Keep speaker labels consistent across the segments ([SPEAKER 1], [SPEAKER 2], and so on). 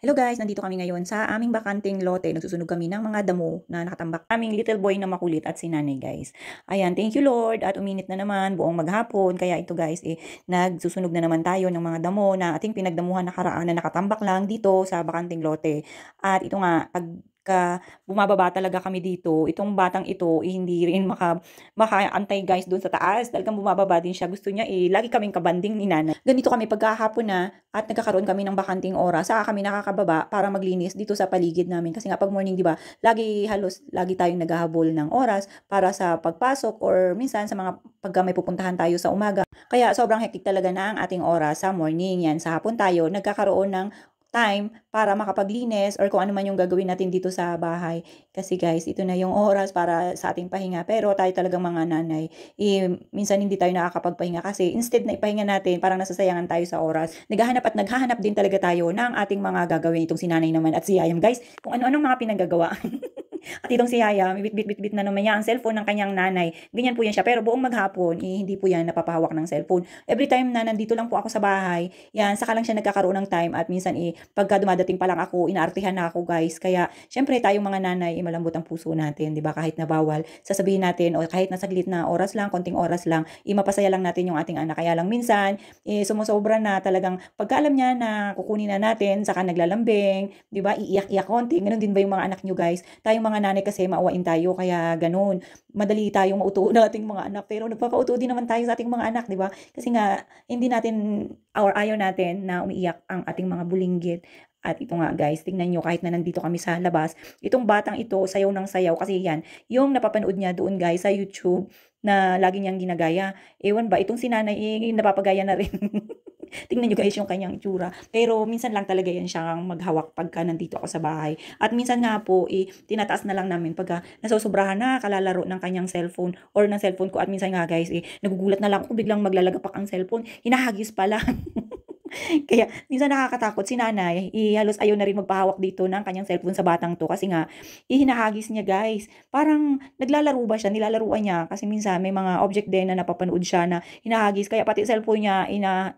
[SPEAKER 1] Hello guys, nandito kami ngayon sa aming bakanting lote. Nagsusunog kami ng mga damo na nakatambak. Aming little boy na makulit at si nanay guys. Ayan, thank you Lord. At uminit na naman buong maghapon. Kaya ito guys, nagsusunog na naman tayo ng mga damo na ating pinagdamuhan nakaraan na nakatambak lang dito sa bakanting lote. At ito nga, bumababa talaga kami dito, itong batang ito, hindi rin makaantay guys doon sa taas. Talagang bumababa din siya. Gusto niya lagi kaming kabanding ni nanay. Ganito kami pagkahapon na at nagkakaroon kami ng bakanting oras, saka kami nakakababa para maglinis dito sa paligid namin. Kasi nga pag morning, di ba, lagi tayong naghahabol ng oras para sa pagpasok or minsan sa mga pagka may pupuntahan tayo sa umaga. Kaya sobrang hectic talaga na ang ating oras sa morning. Yan, sa hapon tayo nagkakaroon ng time para makapaglinis or kung ano man yung gagawin natin dito sa bahay. Kasi guys, ito na yung oras para sa ating pahinga. Pero tayo talagang mga nanay, minsan hindi tayo nakakapagpahinga kasi instead na ipahinga natin, parang nasasayangan tayo sa oras. Naghahanap din talaga tayo ng ating mga gagawin. Itong si nanay naman at si Yayam guys, kung ano-anong mga pinagagawa. At itong si Yaya, bit na naman niya ang cellphone ng kanyang nanay. Ganyan po yan siya. Pero buong maghapon, hindi po yan napapahawak ng cellphone. Every time na nandito lang po ako sa bahay, yan, saka lang siya nagkakaroon ng time. At minsan, pagka dumadating pa lang ako, inaartihan na ako guys. Kaya, syempre, tayong mga nanay, malambot ang puso natin, di ba? Kahit na bawal, sasabihin natin, o kahit na saglit na oras lang, konting oras lang, mapasaya lang natin yung ating anak. Kaya lang minsan, sumusobra na talagang, pagka alam niya na kukunin na natin, saka naglalambing, di ba? Iiyak-iyak konti. Ganun din ba yung mga anak nyo guys? Tayong mga nanay kasi maawain tayo, kaya ganun. Madali tayong mauto ng ating mga anak, pero nagpapauto din naman tayo sa ating mga anak, di ba? Kasi nga, hindi natin, or ayaw natin na umiiyak ang ating mga bulinggit. At ito nga guys, tingnan nyo, kahit na nandito kami sa labas, itong batang ito, sayaw ng sayaw, kasi yan, yung napapanood niya doon guys sa YouTube, na lagi niyang ginagaya. Ewan ba, itong sinanay, napapagaya na rin. Tingnan nyo guys yung kanyang itsura. Pero minsan lang talaga yan siyang maghawak pagka nandito ako sa bahay. At minsan nga po, tinataas na lang namin pagka nasusobrahan na kalalaro ng kanyang cellphone or ng cellphone ko. At minsan nga guys, nagugulat na lang ako biglang maglalagapak ang cellphone. Hinahagis pala. Kaya minsan nakakatakot si nanay, halos ayaw na rin magpahawak dito ng kanyang cellphone sa batang to kasi nga hinahagis niya guys. Parang naglalaro ba siya, nilalaruan niya kasi minsan may mga object din na napapanood siya na hinahagis, kaya pati cellphone niya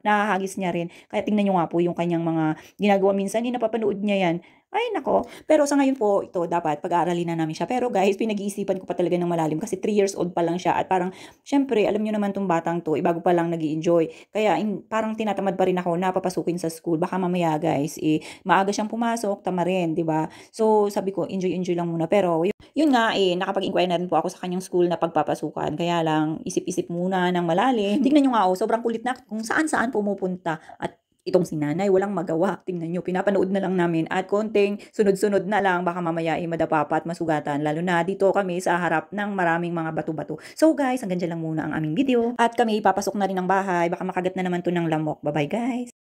[SPEAKER 1] nahahagis niya rin. Kaya tingnan niyo nga po yung kanyang mga ginagawa, minsan napapanood niya yan. Ay nako, pero sa ngayon po ito dapat pag-aaralin na namin siya. Pero guys, pinag-iisipan ko pa talaga ng malalim kasi 3 years old pa lang siya at parang syempre alam niyo naman tong batang to, bago pa lang nag-i-enjoy. Kaya parang tinatamad pa rin ako na papasukin sa school. Baka mamaya guys, maaga siyang pumasok, tama rin, 'di ba? So sabi ko, enjoy lang muna. Pero yun nga nakapag-inquire na rin po ako sa kanyang school na pagpapasukan. Kaya lang isip-isip muna ng malalim. Tingnan niyo nga sobrang kulit na kung saan-saan pumupunta at itong si nanay, walang magawa. Tingnan nyo, pinapanood na lang namin at konting sunod-sunod na lang, baka mamaya madapa pa at masugatan. Lalo na dito kami sa harap ng maraming mga bato-bato. So guys, hanggang dyan lang muna ang aming video. At kami ipapasok na rin ng bahay. Baka makagat na naman to ng lamok. Bye-bye guys!